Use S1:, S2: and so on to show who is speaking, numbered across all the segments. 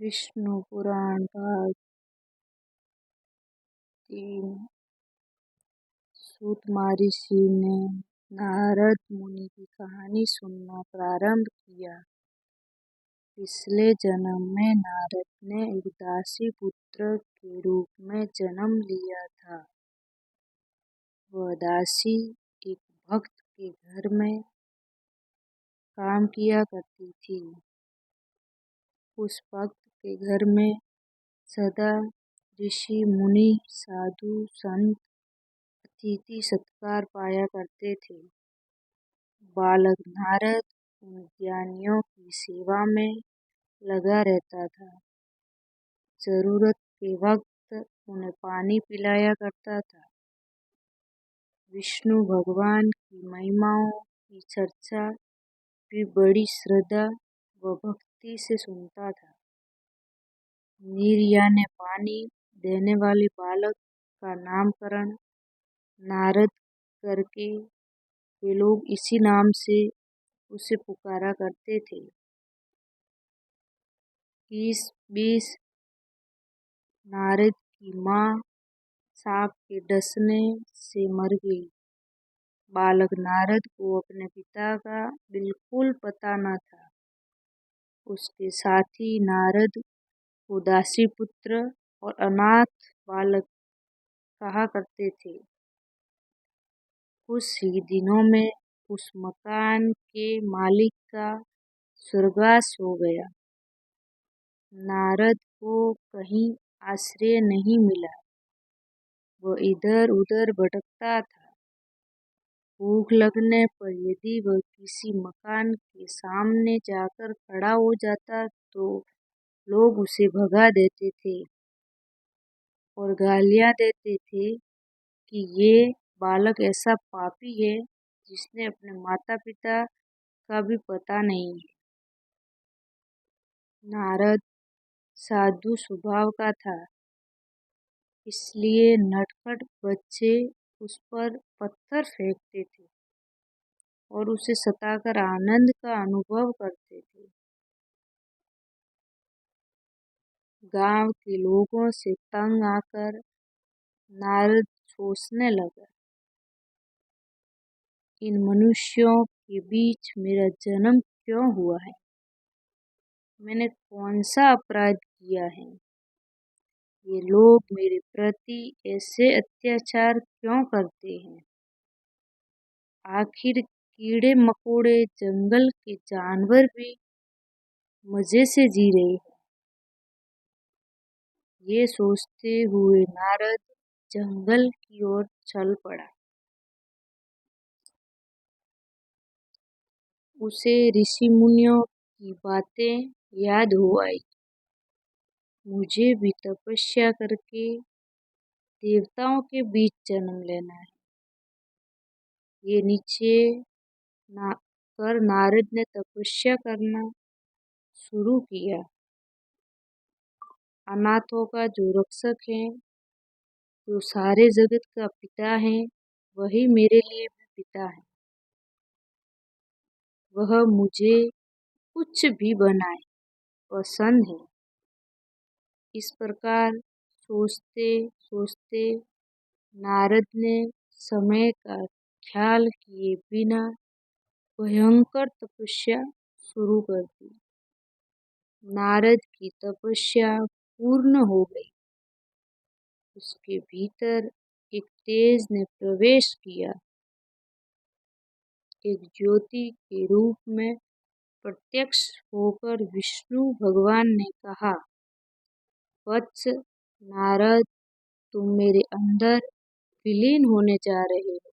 S1: विष्णु पुराण भाग 3। सूत महर्षि ने नारद मुनि की कहानी सुनना प्रारंभ किया। पिछले जन्म में नारद ने एक दासी पुत्र के रूप में जन्म लिया था। वह दासी एक भक्त के घर में काम किया करती थी। उस भक्त के घर में सदा ऋषि मुनि साधु संत अतिथि सत्कार पाया करते थे। बालक नारद उन ज्ञानियों की सेवा में लगा रहता था। जरूरत के वक्त उन्हें पानी पिलाया करता था। विष्णु भगवान की महिमाओं की चर्चा भी बड़ी श्रद्धा व भक्ति से सुनता था। नीर यानी पानी देने वाले बालक का नामकरण नारद करके वे लोग इसी नाम से उसे पुकारा करते थे। 21 नारद की माँ सांप के डसने से मर गई। बालक नारद को अपने पिता का बिल्कुल पता न था। उसके साथी नारद को दासी पुत्र और अनाथ बालक कहा करते थे। कुछ ही दिनों में उस मकान के मालिक का स्वर्गवास हो गया। नारद को कहीं आश्रय नहीं मिला। वह इधर उधर भटकता था। भूख लगने पर यदि वह किसी मकान के सामने जाकर खड़ा हो जाता तो लोग उसे भगा देते थे और गालियां देते थे कि ये बालक ऐसा पापी है जिसने अपने माता पिता का भी पता नहीं है। नारद साधु स्वभाव का था, इसलिए नटखट बच्चे उस पर पत्थर फेंकते थे और उसे सताकर आनंद का अनुभव करते थे। गांव के लोगों से तंग आकर नारद सोचने लगा, इन मनुष्यों के बीच मेरा जन्म क्यों हुआ है? मैंने कौन सा अपराध किया है? ये लोग मेरे प्रति ऐसे अत्याचार क्यों करते हैं? आखिर कीड़े मकोड़े जंगल के जानवर भी मजे से जी रहे हैं। ये सोचते हुए नारद जंगल की ओर चल पड़ा। उसे ऋषि मुनियों की बातें याद हो आई। मुझे भी तपस्या करके देवताओं के बीच जन्म लेना है। ये निश्चय कर नारद ने तपस्या करना शुरू किया। अनाथों का जो रक्षक है, जो सारे जगत का पिता है, वही मेरे लिए भी पिता है। वह मुझे कुछ भी बनाए पसंद है। इस प्रकार सोचते सोचते नारद ने समय का ख्याल किए बिना भयंकर तपस्या शुरू कर दी। नारद की तपस्या पूर्ण हो गई। उसके भीतर एक तेज ने प्रवेश किया। एक ज्योति के रूप में प्रत्यक्ष होकर विष्णु भगवान ने कहा, वत्स नारद, तुम मेरे अंदर विलीन होने जा रहे हो।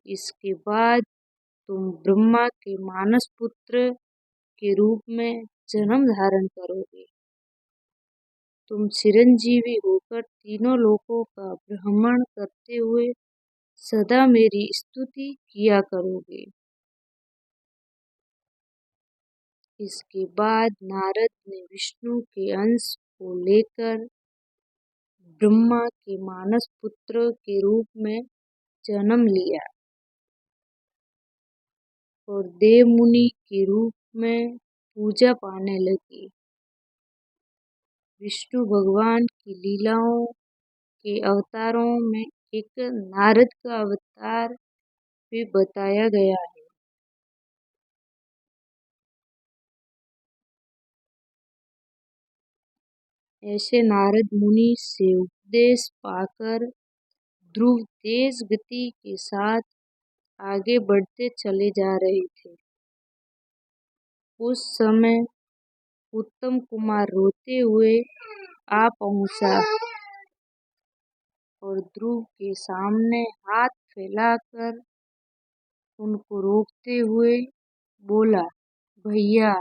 S1: इसके बाद तुम ब्रह्मा के मानस पुत्र के रूप में जन्म धारण करोगे। तुम चिरंजीवी होकर तीनों लोकों का भ्रमण करते हुए सदा मेरी स्तुति किया करोगे। इसके बाद नारद ने विष्णु के अंश को लेकर ब्रह्मा के मानस पुत्र के रूप में जन्म लिया और देव मुनि के रूप में पूजा पाने लगे। विष्णु भगवान की लीलाओं के अवतारों में एक नारद का अवतार भी बताया गया है। ऐसे नारद मुनि से उपदेश पाकर ध्रुव तेज गति के साथ आगे बढ़ते चले जा रहे थे। उस समय उत्तम कुमार रोते हुए आ पहुंचा और ध्रुव के सामने हाथ फैलाकर उनको रोकते हुए बोला, भैया,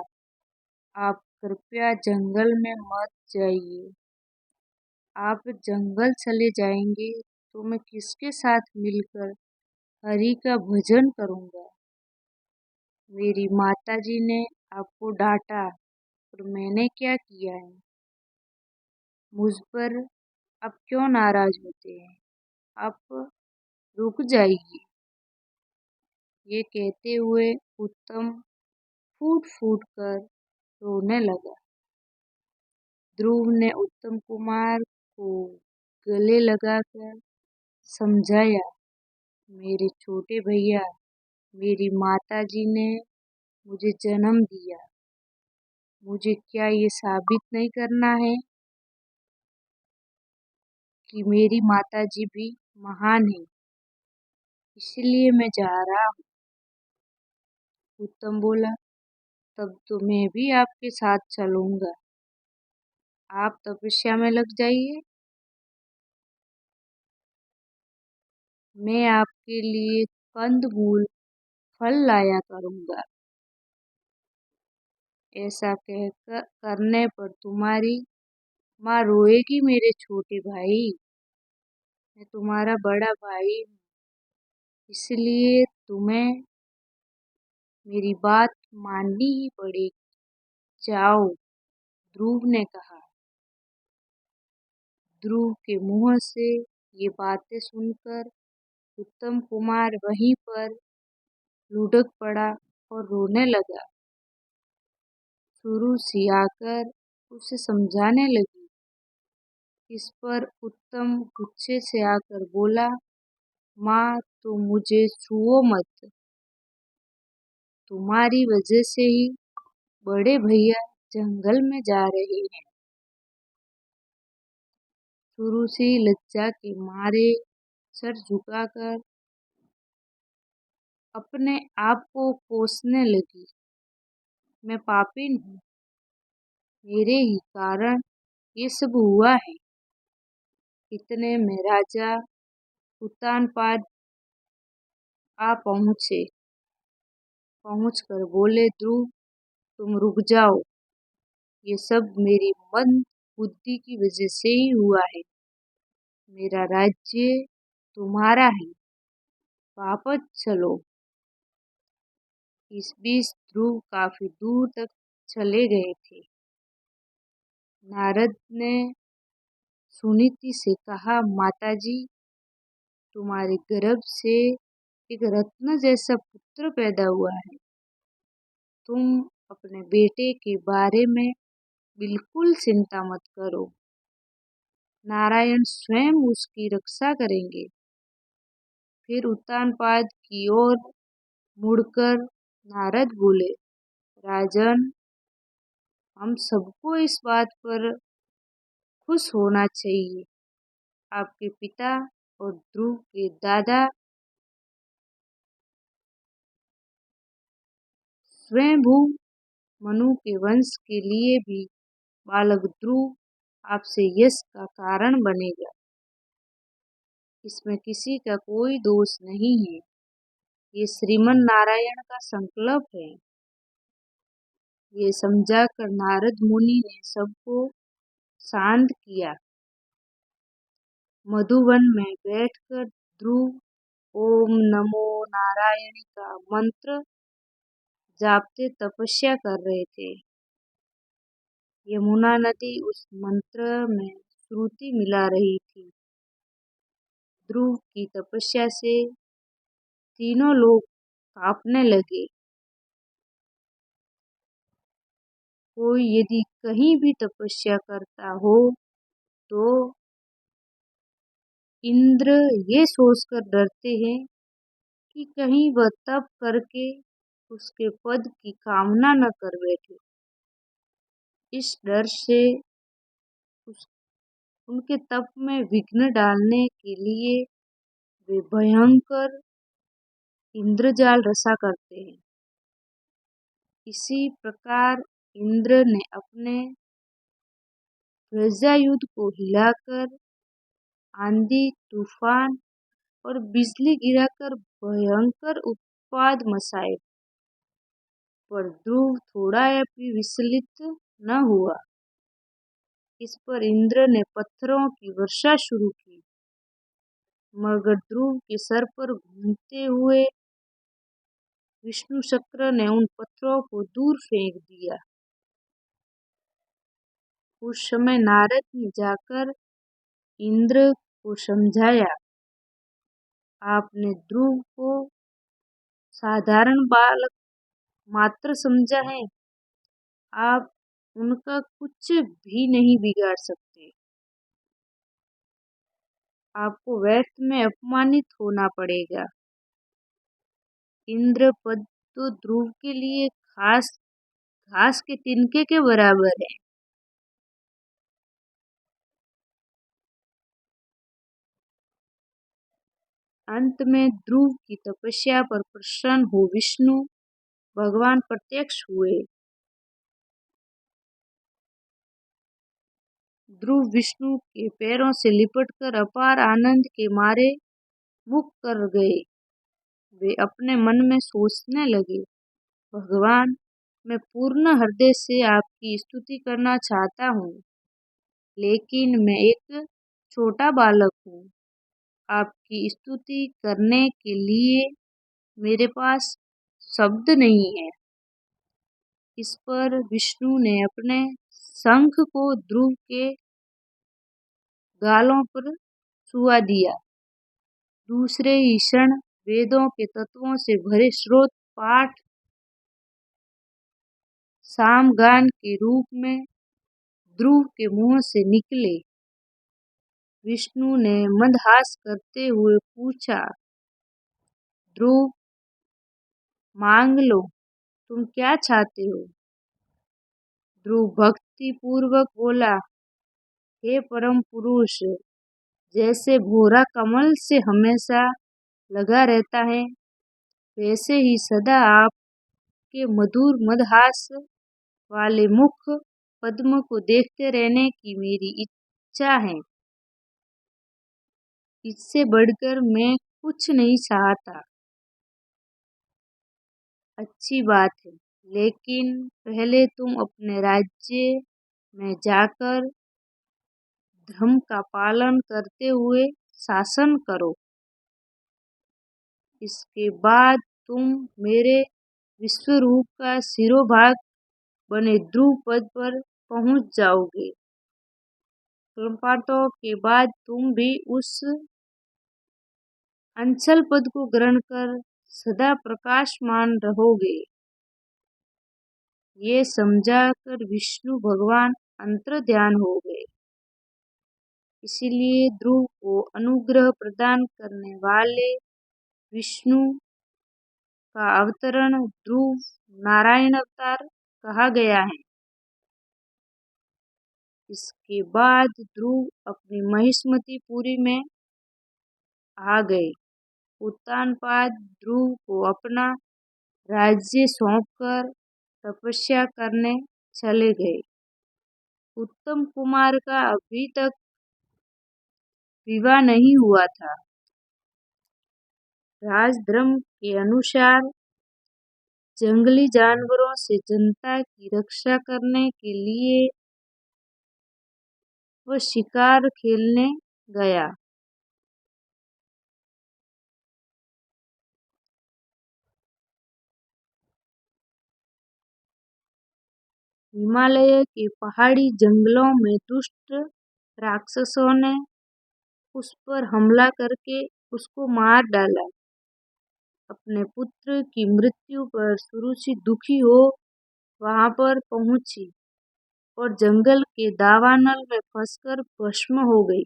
S1: आप कृपया जंगल में मत जाइए। आप जंगल चले जाएंगे तो मैं किसके साथ मिलकर हरि का भजन करूंगा। मेरी माताजी ने आपको डांटा और मैंने क्या किया है। मुझ पर आप क्यों नाराज होते हैं। आप रुक जाइए। ये कहते हुए उत्तम फूट फूट कर रोने लगा। ध्रुव ने उत्तम कुमार को गले लगाकर समझाया, मेरे छोटे भैया, मेरी माताजी ने मुझे जन्म दिया। मुझे क्या ये साबित नहीं करना है कि मेरी माताजी भी महान है, इसलिए मैं जा रहा हूँ। उत्तम बोला, तब तो मैं भी आपके साथ चलूंगा। आप तपस्या में लग जाइए। मैं आपके लिए कंदमूल फल लाया करूंगा। ऐसा कहकर करने पर तुम्हारी माँ रोएगी मेरे छोटे भाई। मैं तुम्हारा बड़ा भाई हूँ, इसलिए तुम्हें मेरी बात माननी ही पड़ेगी। जाओ, ध्रुव ने कहा। ध्रुव के मुंह से ये बातें सुनकर उत्तम कुमार वहीं पर लुढ़क पड़ा और रोने लगा। सुरुचि आकर उसे समझाने लगी। इस पर उत्तम गुस्से से आकर बोला, माँ, तुम मुझे छुओ मत। तुम्हारी वजह से ही बड़े भैया जंगल में जा रहे हैं। सुरुचि लज्जा के मारे सर झुकाकर अपने आप को कोसने लगी। मैं पापिन हूँ, मेरे ही कारण ये सब हुआ है। इतने में राजा उत्तानपाद आ पहुंचकर बोले, ध्रुव, तुम रुक जाओ। ये सब मेरी मंद बुद्धि की वजह से ही हुआ है। मेरा राज्य तुम्हारा है, वापस चलो। इस बीच ध्रुव काफी दूर तक चले गए थे। नारद ने सुनीति से कहा, माताजी, तुम्हारे गर्भ से एक रत्न जैसा पुत्र पैदा हुआ है। तुम अपने बेटे के बारे में बिल्कुल चिंता मत करो। नारायण स्वयं उसकी रक्षा करेंगे। फिर उत्तानपाद की ओर मुड़कर नारद बोले, राजन, हम सबको इस बात पर खुश होना चाहिए। आपके पिता और ध्रुव के दादा स्वयंभू मनु के वंश के लिए भी बालक ध्रुव आपसे यश का कारण बनेगा। इसमें किसी का कोई दोष नहीं है। ये श्रीमन नारायण का संकल्प है। ये समझाकर नारद मुनि ने सबको शांत किया। मधुवन में बैठकर ध्रुव ओम नमो नारायण का मंत्र जापते तपस्या कर रहे थे। यमुना नदी उस मंत्र में श्रुति मिला रही थी। ध्रुव की तपस्या से तीनों लोग कांपने लगे। कोई यदि कहीं भी तपस्या करता हो तो इंद्र ये सोचकर डरते हैं कि कहीं वह तप करके उसके पद की कामना न कर बैठे। इस डर से उस उनके तप में विघ्न डालने के लिए वे भयंकर इंद्रजाल रचा करते हैं। इसी प्रकार इंद्र ने अपने वज्रयुध को हिलाकर आंधी, तूफान और बिजली गिराकर भयंकर उत्पात मचाए, पर ध्रुव थोड़ा भी विचलित न हुआ। इस पर इंद्र ने पत्थरों की वर्षा शुरू की, मगर ध्रुव के सर पर घूमते हुए विष्णु चक्र ने उन पत्थरों को दूर फेंक दिया। उस समय नारद ने जाकर इंद्र को समझाया, आपने ध्रुव को साधारण बालक मात्र समझा है, आप उनका कुछ भी नहीं बिगाड़ सकते। आपको व्यर्थ में अपमानित होना पड़ेगा। इंद्र पद तो ध्रुव के लिए घास के तिनके के बराबर है। अंत में ध्रुव की तपस्या पर प्रसन्न हो विष्णु भगवान प्रत्यक्ष हुए। ध्रुव विष्णु के पैरों से लिपटकर अपार आनंद के मारे मुक्त कर गए। वे अपने मन में सोचने लगे, भगवान, मैं पूर्ण हृदय से आपकी स्तुति करना चाहता हूँ, लेकिन मैं एक छोटा बालक हूँ। आपकी स्तुति करने के लिए मेरे पास शब्द नहीं है। इस पर विष्णु ने अपने शंख को ध्रुव के गालों पर छुआ दिया। दूसरे ही क्षण वेदों के तत्वों से भरे स्रोत पाठ सामगान के रूप में ध्रुव के मुंह से निकले। विष्णु ने मंदहास करते हुए पूछा, ध्रुव, मांग लो, तुम क्या चाहते हो? ध्रुव भक्ति पूर्वक बोला, हे परम पुरुष, जैसे भौरा कमल से हमेशा लगा रहता है, वैसे ही सदा आपके मधुर मदहास वाले मुख पद्म को देखते रहने की मेरी इच्छा है। इससे बढ़कर मैं कुछ नहीं चाहता। अच्छी बात है, लेकिन पहले तुम अपने राज्य में जाकर धर्म का पालन करते हुए शासन करो। इसके बाद तुम मेरे विश्वरूप का शिरोभाग बने ध्रुव पद पर पहुंच जाओगे। कल्पांतों के बाद तुम भी उस अंचल पद को ग्रहण कर सदा प्रकाशमान रहोगे। ये समझाकर विष्णु भगवान अंतर्ध्यान हो गए। इसीलिए ध्रुव को अनुग्रह प्रदान करने वाले विष्णु का अवतरण ध्रुव नारायण अवतार कहा गया है। इसके बाद ध्रुव अपनी महिष्मतिपुरी में आ गए। उत्तानपाद ध्रुव को अपना राज्य सौंपकर तपस्या करने चले गए। उत्तम कुमार का अभी तक विवाह नहीं हुआ था। राजधर्म के अनुसार जंगली जानवरों से जनता की रक्षा करने के लिए वह शिकार खेलने गया। हिमालय के पहाड़ी जंगलों में दुष्ट राक्षसों ने उस पर हमला करके उसको मार डाला। अपने पुत्र की मृत्यु पर सुरुचि दुखी हो वहां पर पहुंची। और जंगल के दावानल में फंसकर भस्म हो गई।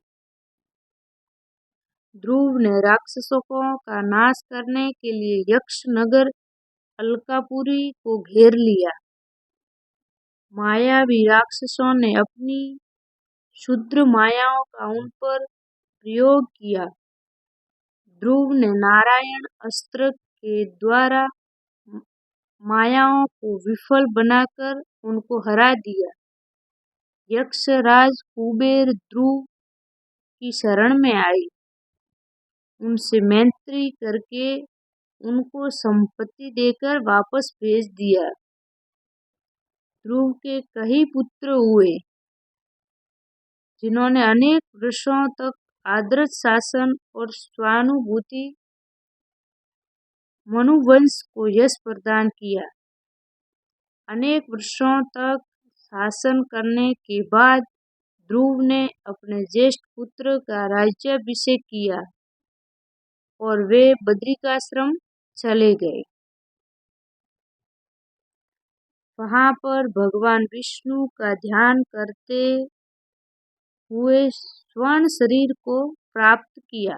S1: ध्रुव ने राक्षसों का नाश करने के लिए यक्ष नगर अलकापुरी को घेर लिया। मायावी राक्षसों ने अपनी क्षुद्र मायाओं का उन पर प्रयोग किया। ध्रुव ने नारायण अस्त्र के द्वारा मायाओं को विफल बनाकर उनको हरा दिया। यक्षराज कुबेर ध्रुव की शरण में आए, उनसे मैत्री करके उनको संपत्ति देकर वापस भेज दिया। ध्रुव के कई पुत्र हुए, जिन्होंने अनेक वर्षों तक आदर्श शासन और स्वानुभूति मनुवंश को यश प्रदान किया। अनेक वर्षों तक शासन करने के बाद ध्रुव ने अपने ज्येष्ठ पुत्र का राज्याभिषेक किया और वे बद्रिकाश्रम चले गए। वहां पर भगवान विष्णु का ध्यान करते हुए स्वर्ण शरीर को प्राप्त किया।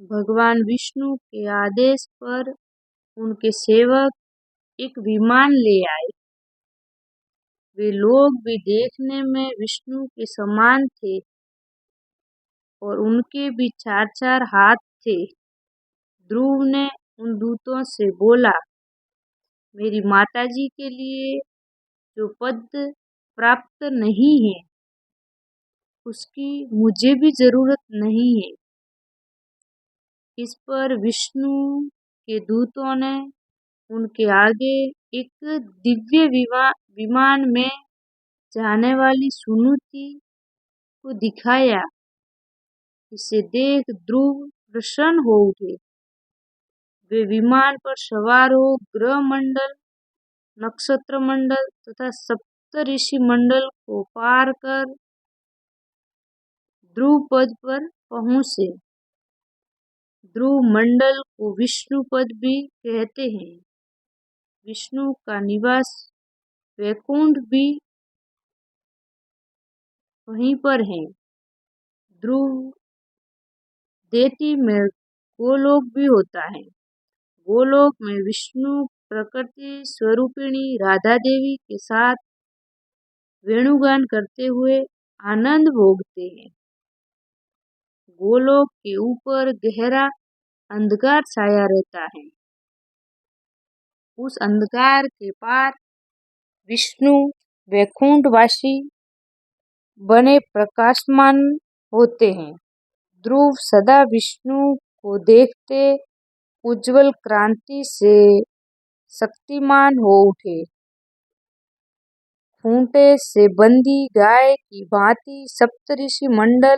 S1: भगवान विष्णु के आदेश पर उनके सेवक एक विमान ले आए। वे लोग भी देखने में विष्णु के समान थे और उनके भी 4-4 हाथ थे। ध्रुव ने उन दूतों से बोला, मेरी माताजी के लिए जो पद प्राप्त नहीं है, उसकी मुझे भी जरूरत नहीं है। इस पर विष्णु के दूतों ने उनके आगे एक दिव्य विमान में जाने वाली सुनीति को दिखाया। इसे देख ध्रुव प्रसन्न हो उठे। वे विमान पर सवार हो ग्रह मंडल, नक्षत्र मंडल तथा सप्तऋषि मंडल को पार कर ध्रुव पद पर पहुंचे। ध्रुव मंडल को विष्णु पद भी कहते हैं। विष्णु का निवास वैकुंठ भी वहीं पर है। ध्रुव देती में गोलोक भी होता है। गोलोक में विष्णु प्रकृति स्वरूपिणी राधा देवी के साथ वेणुगान करते हुए आनंद भोगते हैं। गोलोक के ऊपर गहरा अंधकार छाया रहता है। उस अंधकार के पार विष्णु वैकुंठवासी बने प्रकाशमान होते हैं। ध्रुव सदा विष्णु को देखते उज्जवल क्रांति से शक्तिमान हो उठे। खूंटे से बंधी गाय की भांति सप्तऋषि मंडल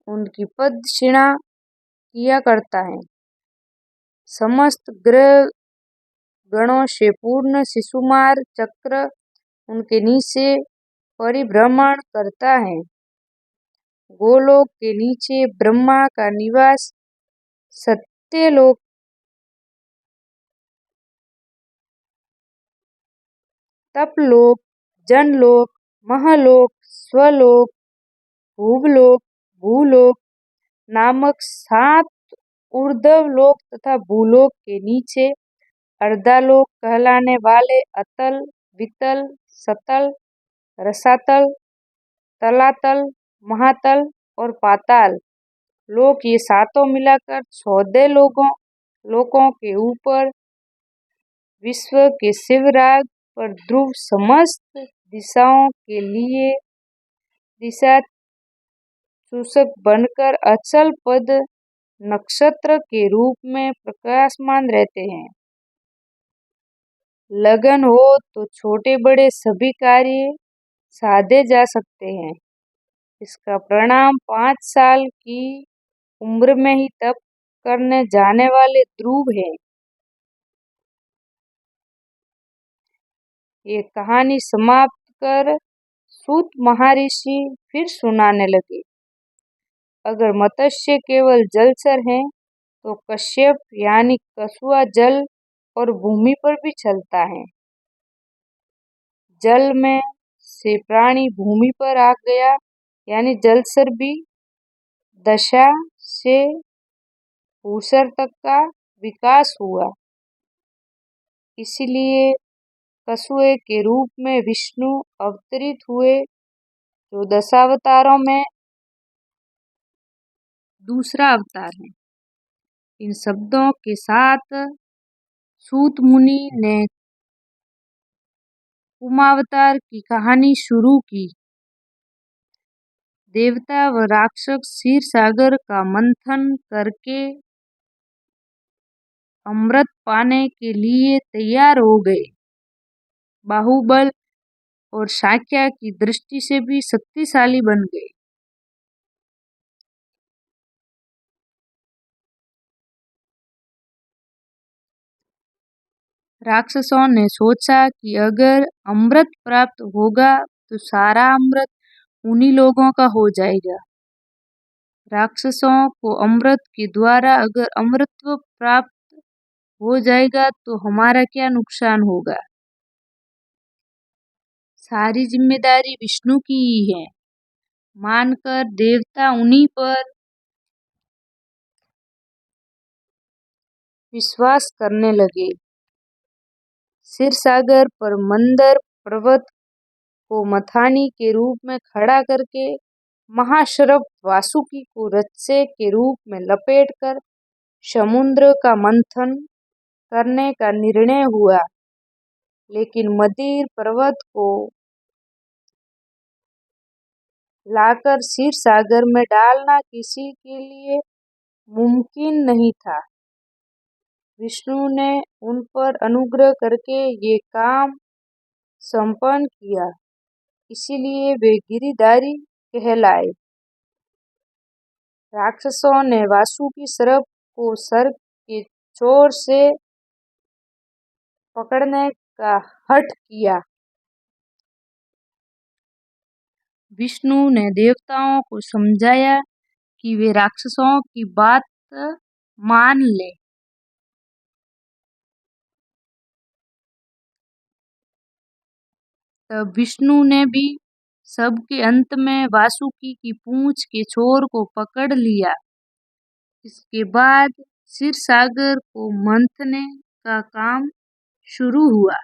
S1: उनकी प्रदक्षिणा किया करता है। समस्त ग्रह गणों से पूर्ण शिशुमार चक्र उनके नीचे परिभ्रमण करता है। गोलोक के नीचे ब्रह्मा का निवास, सत्यलोक, तपलोक, जनलोक, महलोक, स्वलोक, भूवलोक, भूलोक नामक 7 ऊर्ध्व लोक तथा भूलोक के नीचे अर्धालोक कहलाने वाले अतल, वितल, सतल, रसातल, तलातल, महातल और पाताल लोक, ये 7 मिलाकर 14 लोकों के ऊपर विश्व के शिवराग पर ध्रुव समस्त दिशाओं के लिए दिशा सूचक बनकर अचल पद नक्षत्र के रूप में प्रकाशमान रहते हैं। लगन हो तो छोटे बड़े सभी कार्य साधे जा सकते हैं। इसका परिणाम 5 साल की उम्र में ही तप करने जाने वाले ध्रुव है। ये कहानी समाप्त कर सूत महर्षि फिर सुनाने लगे। अगर मत्स्य केवल जलचर है तो कश्यप यानी कछुआ जल और भूमि पर भी चलता है। जल में से प्राणी भूमि पर आ गया, यानी जलचर दशा से भूसर तक का विकास हुआ। इसलिए कछुए के रूप में विष्णु अवतरित हुए, जो दशावतारों में दूसरा अवतार है। इन शब्दों के साथ सूत मुनि ने कूमावतार की कहानी शुरू की। देवता व राक्षस क्षीर सागर का मंथन करके अमृत पाने के लिए तैयार हो गए। बाहुबल और शाक्या की दृष्टि से भी शक्तिशाली बन गए। राक्षसों ने सोचा कि अगर अमृत प्राप्त होगा तो सारा अमृत उन्हीं लोगों का हो जाएगा। राक्षसों को अमृत के द्वारा अगर अमृतत्व प्राप्त हो जाएगा तो हमारा क्या नुकसान होगा। सारी जिम्मेदारी विष्णु की ही है मानकर देवता उन्हीं पर विश्वास करने लगे। क्षीरसागर पर मंदर पर्वत को मथानी के रूप में खड़ा करके महाशरभ वासुकी को रस्से के रूप में लपेटकर समुद्र का मंथन करने का निर्णय हुआ। लेकिन मदीर पर्वत को लाकर क्षीरसागर में डालना किसी के लिए मुमकिन नहीं था। विष्णु ने उन पर अनुग्रह करके ये काम संपन्न किया, इसीलिए वे गिरिधारी कहलाए। राक्षसों ने वासुकी सर्प को सर के छोर से पकड़ने का हठ किया। विष्णु ने देवताओं को समझाया कि वे राक्षसों की बात मान ले। तब विष्णु ने भी सबके अंत में वासुकी की पूंछ के छोर को पकड़ लिया। इसके बाद क्षीरसागर को मंथने का काम शुरू हुआ।